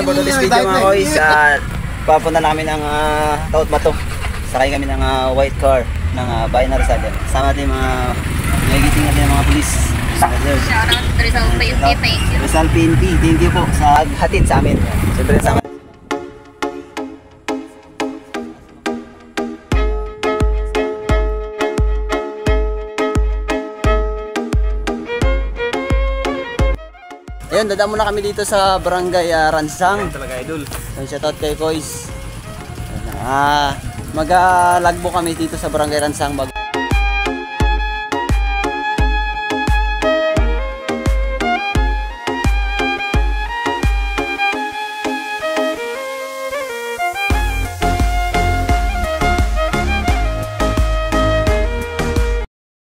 For today's video mga boys, papunta namin ng Taot Bato. Sakay kami ng white car ng Bayan ng Rizal. Sama natin mga nagigiting natin ng mga pulis. Shoutout Rizal PNP, thank you. Rizal PNP, thank you po sa hatid sa amin. Siyempre sama. Ayun, dadaan muna kami dito sa Barangay Ransang. Talaga idol. Shoutout kay Kois. Mag-lagbo kami dito sa Barangay Ransang.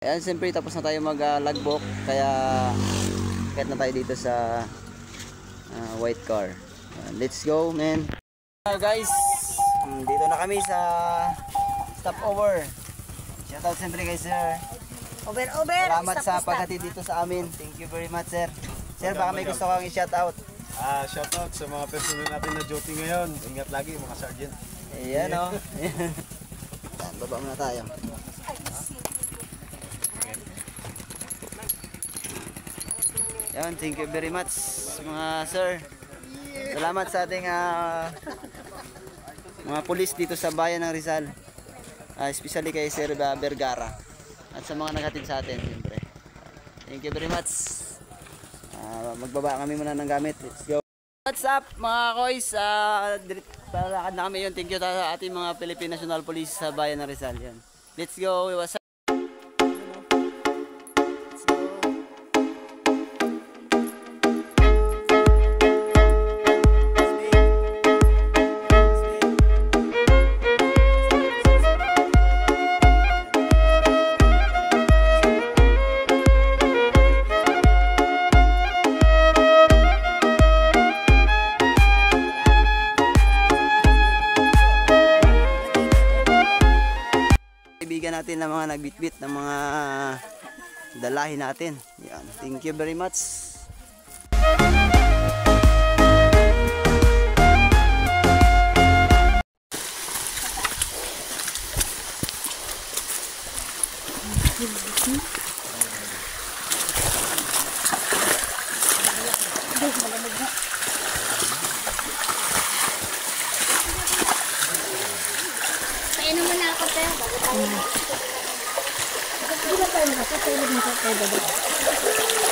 Ayan, siyempre tapos na tayo mag-lagbok. Kaya kahit na tayo dito sa white car. Let's go, man. Guys, dito na kami sa stopover. Shoutout siyempre kay sir. Over. Salamat sa paghatid dito sa amin. Thank you very much, sir. Sir, baka may gusto kang i-shoutout. Shoutout sa mga personal natin na duty ngayon. Ingat lagi mga sergeant. Ayan o. Baba muna tayo. Yan, thank you very much mga sir. Salamat sa ating mga pulis dito sa Bayan ng Rizal. Especially kay Sir Vergara at sa mga naghatid sa atin siyempre. Thank you very much. Magbaba kami muna ng gamit. Let's go. What's up mga koys? Palakad na kami yun. Thank you sa ating mga Philippine National Police sa Bayan ng Rizal. Yan. Let's go. What's up? Kaibigan natin ng mga nagbitbit ng mga dalahin natin. Yan. Thank you very much. Kainan mo na ako, pero bago tayo. Hindi ba tayo nakatulog na sa tayo?